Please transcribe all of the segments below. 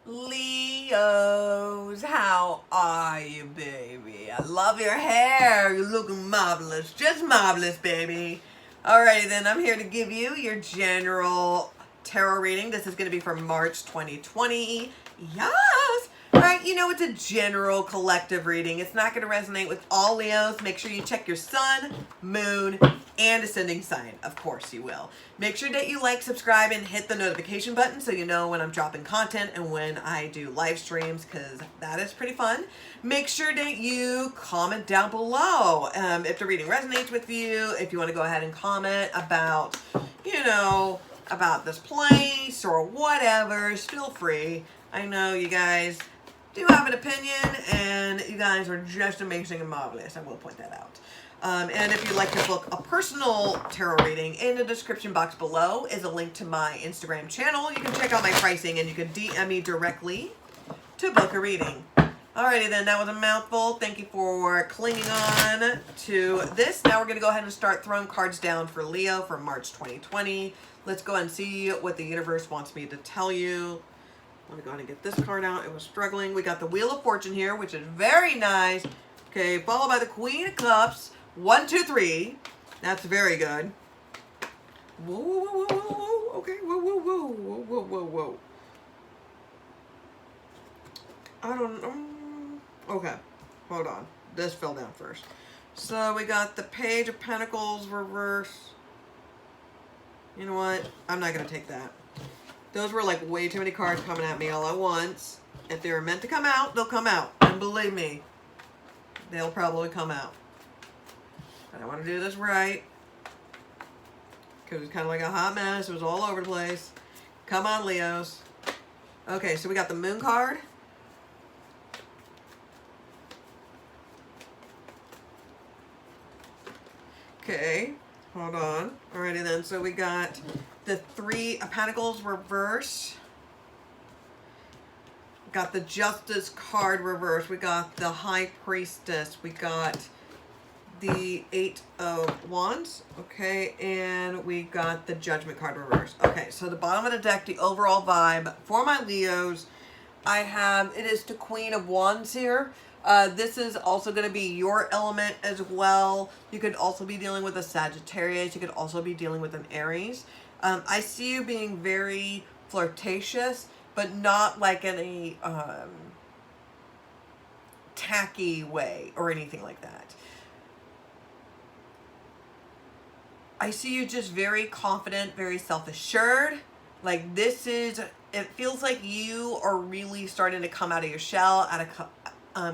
Leos, how are you, baby? I love your hair. You're looking marvelous. Just marvelous, baby. Alrighty then, I'm here to give you your general tarot reading. This is going to be for March 2020. Yes! Alright, it's a general collective reading. It's not going to resonate with all Leos. Make sure you check your sun, moon, and ascending sign. Of course you will. Make sure that you like, subscribe, and hit the notification button so you know when I'm dropping content and when I do live streams, because that is pretty fun. Make sure that you comment down below if the reading resonates with you. If you want to go ahead and comment about, about this place or whatever, feel free. I know you guys do have an opinion, and you guys are just amazing and marvelous. I will point that out. And if you'd like to book a personal tarot reading, in the description box below is a link to my Instagram channel. You can check out my pricing, and you can DM me directly to book a reading. Alrighty then, that was a mouthful. Thank you for clinging on to this. Now we're going to go ahead and start throwing cards down for Leo for March 2020. Let's go ahead and see what the universe wants me to tell you. I'm going to go ahead and get this card out. It was struggling. We got the Wheel of Fortune here, which is very nice. Okay, followed by the Queen of Cups. 1, 2, 3. That's very good. Whoa, whoa, whoa, whoa, whoa. Okay, whoa, whoa, whoa, whoa, whoa, whoa, whoa. I don't know. Okay, hold on. This fell down first. So we got the Page of Pentacles reverse. You know what? I'm not going to take that. Those were like way too many cards coming at me all at once. If they were meant to come out, they'll come out. And believe me, they'll probably come out. But I want to do this right. Because it's kind of like a hot mess. It was all over the place. Come on, Leos. Okay, so we got the Moon card. Okay, hold on. Alrighty then, so we got the Three of Pentacles reverse. Got the Justice card reverse. We got the High Priestess. We got the Eight of Wands. Okay, and we got the Judgment card reverse. Okay, so the bottom of the deck, the overall vibe for my Leos, it is the Queen of Wands here. This is also going to be your element as well. You could also be dealing with a Sagittarius. You could also be dealing with an Aries. I see you being very flirtatious, but not like in a tacky way or anything like that. I see you just very confident, very self-assured. Like it feels like you are really starting to come out of your shell,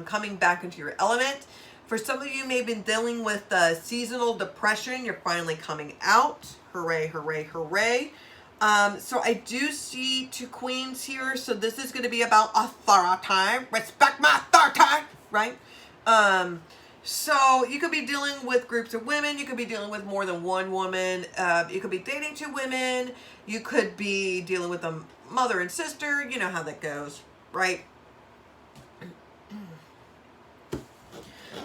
coming back into your element. For some of you may have been dealing with seasonal depression. You're finally coming out. Hooray, hooray, hooray. So I do see two queens here. So this is going to be about authority. Respect my authority, right? So you could be dealing with groups of women. You could be dealing with more than one woman. You could be dating two women. You could be dealing with a mother and sister. You know how that goes, right?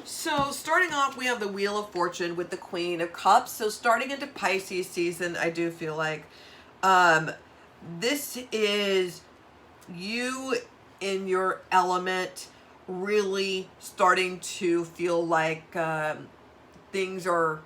So starting off, we have the Wheel of Fortune with the Queen of Cups. So starting into Pisces season, I do feel like this is you in your element, really starting to feel like things are,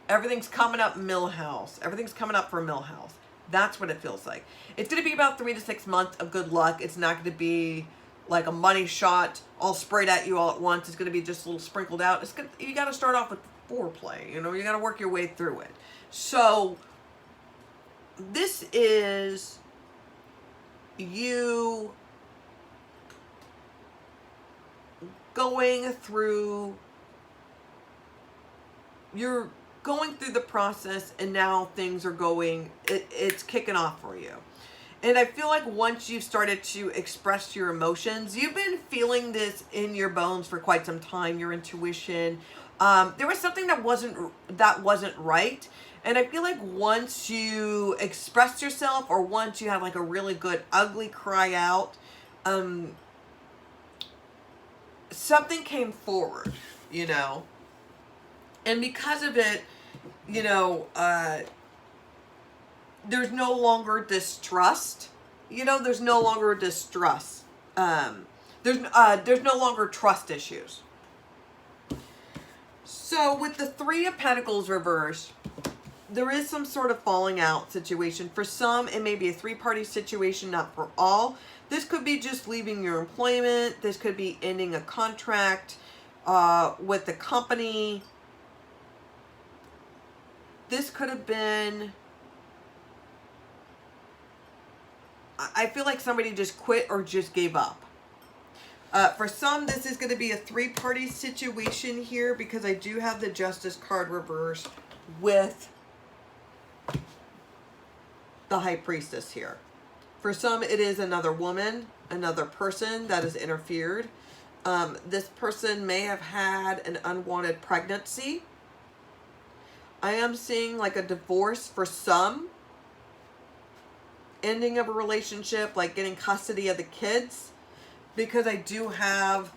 everything's coming up Millhouse. Everything's coming up for Millhouse. That's what it feels like. It's going to be about 3 to 6 months of good luck. It's not going to be like a money shot all sprayed at you all at once. It's going to be just a little sprinkled out. You got to start off with foreplay. You got to work your way through it. So this is you you're going through the process, and now things are it's kicking off for you. And I feel like once you've started to express your emotions, you've been feeling this in your bones for quite some time, your intuition. There was something that wasn't right. And I feel like once you express yourself, or once you have like a really good ugly cry out, something came forward, and because of it, there's no longer distrust. you know, there's no longer distrust. There's no longer trust issues. So with the Three of Pentacles reversed, there is some sort of falling out situation. For some, it may be a three-party situation, not for all. This could be just leaving your employment. This could be ending a contract with the company. This could have been, I feel like somebody just quit or just gave up. For some, this is going to be a three-party situation here because I do have the Justice card reversed with the High Priestess here. For some, it is another woman, another person that has interfered. This person may have had an unwanted pregnancy. I am seeing like a divorce for some. Ending of a relationship, like getting custody of the kids. Because I do have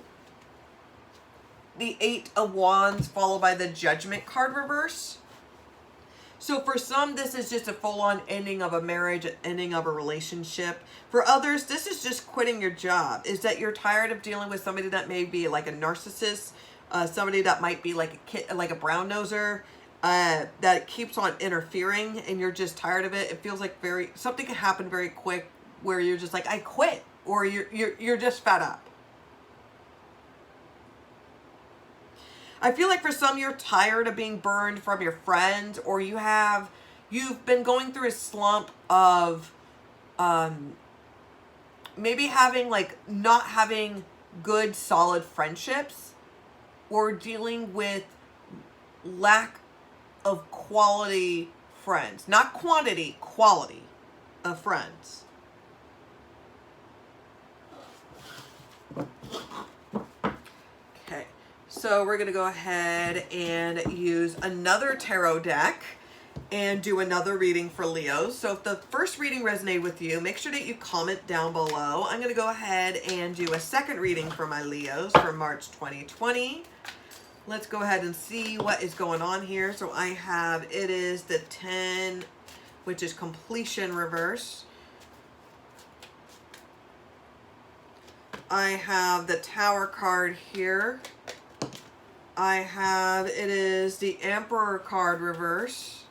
the Eight of Wands followed by the Judgment card reverse. So for some, this is just a full-on ending of a marriage, ending of a relationship. For others, this is just quitting your job. Is that you're tired of dealing with somebody that may be like a narcissist, somebody that might be like a kid, like a brown noser, that keeps on interfering, and you're just tired of it. It feels like something can happen very quick where you're just like, I quit, or you're just fed up. I feel like for some, you're tired of being burned from your friends, or you've been going through a slump of maybe not having good, solid friendships, or dealing with lack of quality friends. Not quantity, quality of friends. So we're going to go ahead and use another tarot deck and do another reading for Leos. So if the first reading resonated with you, make sure that you comment down below. I'm going to go ahead and do a second reading for my Leos for March 2020. Let's go ahead and see what is going on here. So I have, it is the 10, which is completion reverse. I have the Tower card here. I have, it is the Emperor card reverse.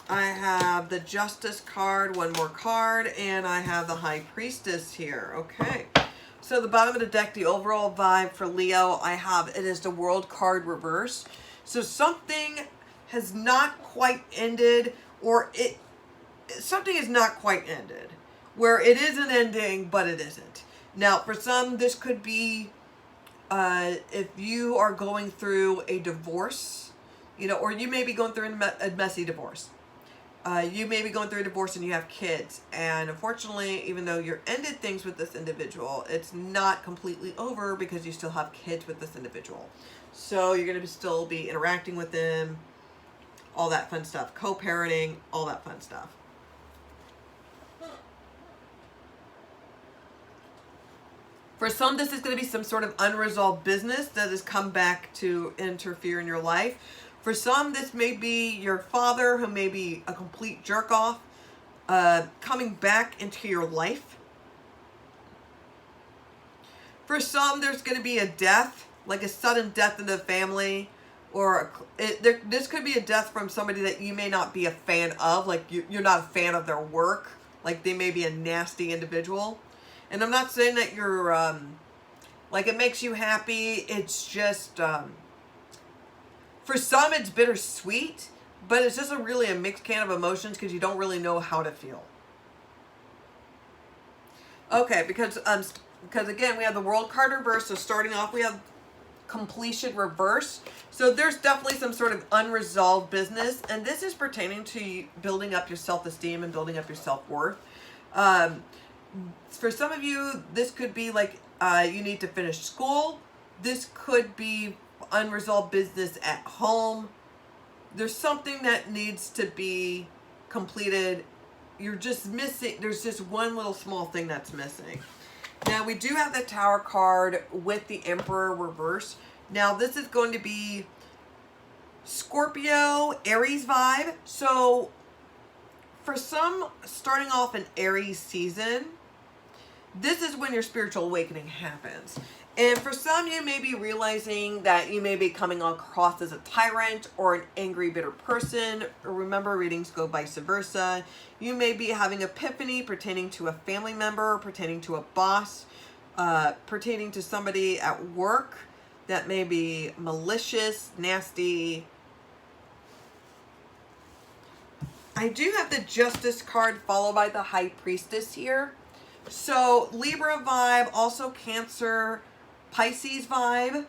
I have the Justice card, one more card, and I have the High Priestess here. Okay. So the bottom of the deck, the overall vibe for Leo, I have, it is the World card reverse. So something has not quite ended, or something is not quite ended, where it is an ending, but it isn't. Now, for some, this could be if you are going through a divorce, or you may be going through a messy divorce. You may be going through a divorce and you have kids. And unfortunately, even though you're ended things with this individual, it's not completely over because you still have kids with this individual. So you're going to still be interacting with them, all that fun stuff, co-parenting, all that fun stuff. For some, this is going to be some sort of unresolved business that has come back to interfere in your life. For some, this may be your father, who may be a complete jerk-off, coming back into your life. For some, there's going to be a death, like a sudden death in the family, or this could be a death from somebody that you may not be a fan of, like you're not a fan of their work, like they may be a nasty individual. And I'm not saying that you're, like it makes you happy. It's just, for some it's bittersweet, but it's just really a mixed can of emotions because you don't really know how to feel. Okay, because again, we have the World card reverse. So starting off, we have completion reverse. So there's definitely some sort of unresolved business. And this is pertaining to building up your self-esteem and building up your self-worth. For some of you, this could be like you need to finish school. This could be unresolved business at home. There's something that needs to be completed. You're just missing. There's just one little small thing that's missing. Now, we do have the Tower card with the Emperor reverse. Now, this is going to be Scorpio, Aries vibe. So for some, starting off an Aries season, this is when your spiritual awakening happens. And for some, you may be realizing that you may be coming across as a tyrant or an angry, bitter person. Remember, readings go vice versa. You may be having epiphany pertaining to a family member, pertaining to a boss, pertaining to somebody at work that may be malicious, nasty. I do have the Justice card followed by the High Priestess here. So Libra vibe, also Cancer, Pisces vibe.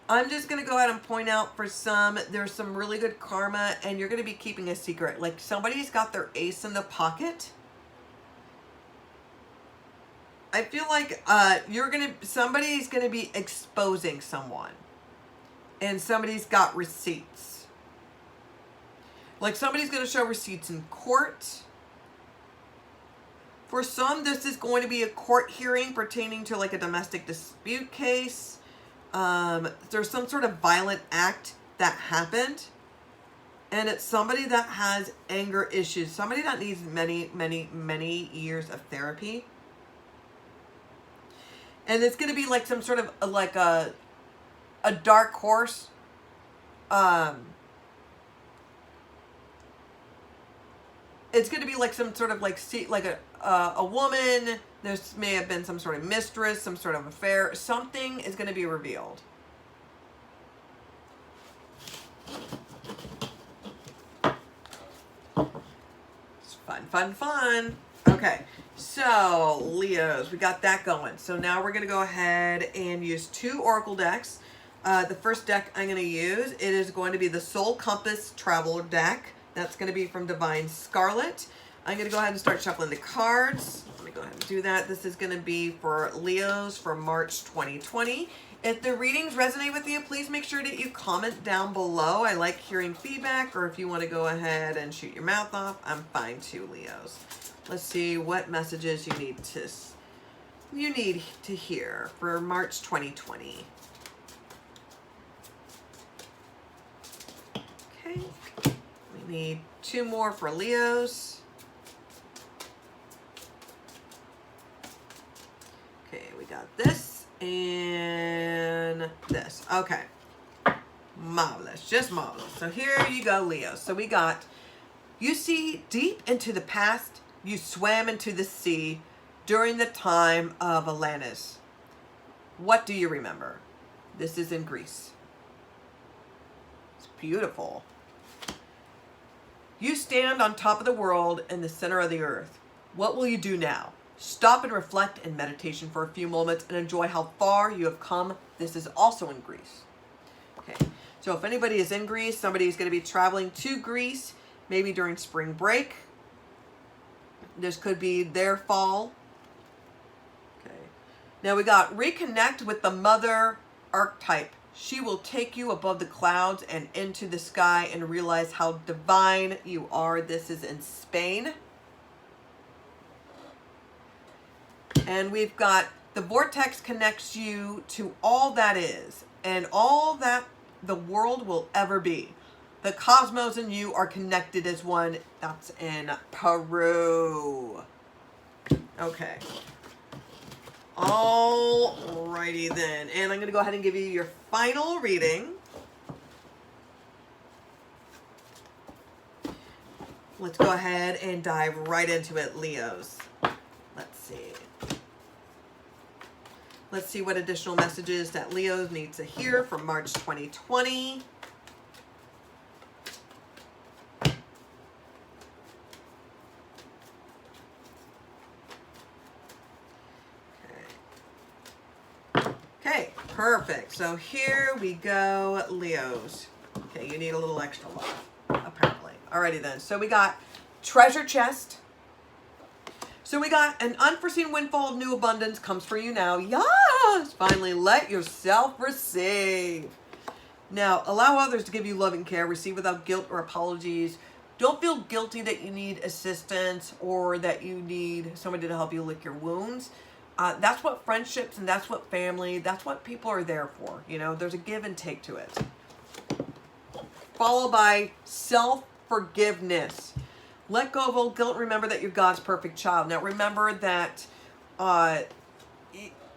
I'm just going to go ahead and point out for some, there's some really good karma and you're going to be keeping a secret. Like somebody's got their ace in the pocket. I feel like somebody's going to be exposing someone. And somebody's got receipts. Like somebody's going to show receipts in court. For some, this is going to be a court hearing pertaining to like a domestic dispute case. There's some sort of violent act that happened. And it's somebody that has anger issues. Somebody that needs many, many, many years of therapy. And it's going to be like some sort of like a dark horse. It's going to be like some sort of like a woman. There may have been some sort of mistress, some sort of affair. Something is going to be revealed. It's fun, fun, fun. Okay, so Leos, we got that going. So now we're going to go ahead and use 2 oracle decks. The first deck I'm going to use, it is going to be the Soul Compass Traveler deck. That's going to be from Divine Scarlet. I'm going to go ahead and start shuffling the cards. Let me go ahead and do that. This is going to be for Leos for March 2020. If the readings resonate with you, please make sure that you comment down below. I like hearing feedback, or if you want to go ahead and shoot your mouth off, I'm fine too, Leos. Let's see what messages you need to hear for March 2020. Okay. We need 2 more for Leos. Okay, we got this and this. Okay. Marvelous. Just marvelous. So here you go, Leo. So we got, you see deep into the past, you swam into the sea during the time of Atlantis. What do you remember? This is in Greece. It's beautiful. You stand on top of the world in the center of the earth. What will you do now? Stop and reflect in meditation for a few moments and enjoy how far you have come. This is also in Greece. Okay, so if anybody is in Greece, somebody is going to be traveling to Greece, maybe during spring break. This could be their fall. Okay, now we got reconnect with the mother archetype. She will take you above the clouds and into the sky and realize how divine you are. This is in Spain. And we've got the vortex connects you to all that is and all that the world will ever be. The cosmos and you are connected as one. That's in Peru. Okay. Alrighty then. And I'm going to go ahead and give you your final reading. Let's go ahead and dive right into it, Leos. Let's see. Let's see what additional messages that Leos needs to hear for March 2020. Okay, perfect. So here we go, Leos. Okay, you need a little extra love, apparently. Alrighty then. So we got treasure chest. So we got an unforeseen windfall of new abundance comes for you now. Yes! Finally, let yourself receive. Now, allow others to give you love and care. Receive without guilt or apologies. Don't feel guilty that you need assistance or that you need somebody to help you lick your wounds. That's what friendships and that's what family, that's what people are there for. You know, there's a give and take to it. Followed by self-forgiveness. Let go of old guilt. Remember that you're God's perfect child. Now remember that,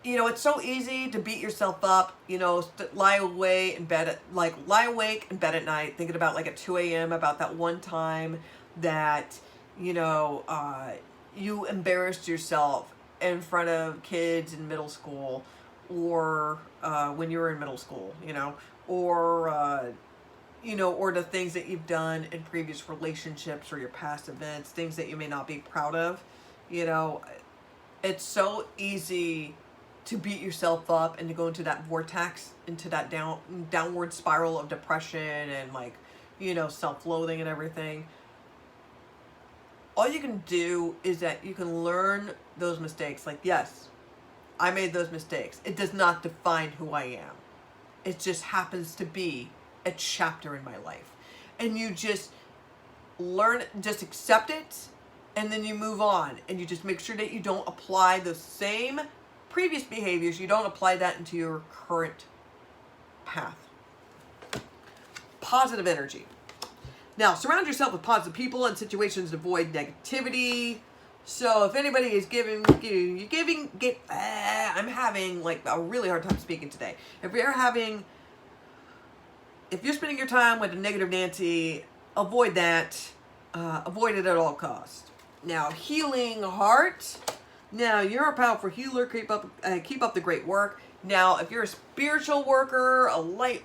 you know, it's so easy to beat yourself up. You know, lie awake in bed at night, thinking about like at 2 a.m. about that one time that, you know, you embarrassed yourself in front of kids in middle school, or when you were in middle school, you know, or you know, or the things that you've done in previous relationships or your past events, things that you may not be proud of. You know, it's so easy to beat yourself up and to go into that vortex, into that downward spiral of depression and, like, you know, self-loathing and everything. All you can do is that you can learn those mistakes. Like, yes, I made those mistakes. It does not define who I am. It just happens to be a chapter in my life. And you just learn, just accept it, and then you move on. And you just make sure that you don't apply the same previous behaviors. You don't apply that into your current path. Positive energy. Now, surround yourself with positive people and situations to avoid negativity. So if anybody is I'm having like a really hard time speaking today. If you're spending your time with a negative Nancy, avoid that. Avoid it at all costs. Now, healing heart. Now, you're a powerful healer. Keep up the great work. Now, if you're a spiritual worker, a light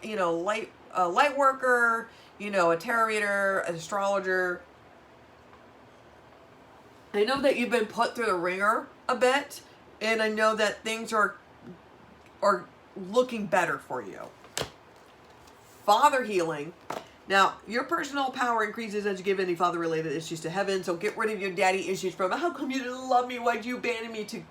worker, you know, a tarot reader, an astrologer, I know that you've been put through the ringer a bit, and I know that things are looking better for you. Father healing. Now, your personal power increases as you give any father-related issues to heaven, so get rid of your daddy issues from, how come you didn't love me? Why'd you abandon me? To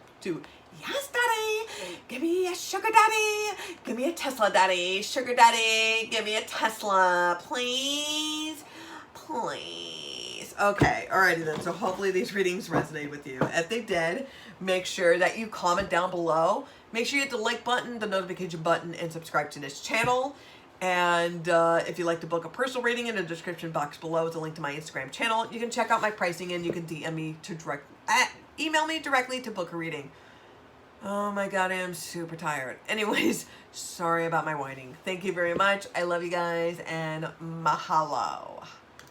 yes, daddy, give me a sugar daddy. Give me a Tesla daddy. Sugar daddy, give me a Tesla, please. Please. Okay, alrighty then. So hopefully these readings resonate with you. If they did, make sure that you comment down below. Make sure you hit the like button, the notification button, and subscribe to this channel. And if you'd like to book a personal reading, in the description box below is a link to my Instagram channel. You can check out my pricing, and you can DM me email me directly to book a reading. Oh my God, I am super tired. Anyways, sorry about my whining. Thank you very much. I love you guys, and mahalo.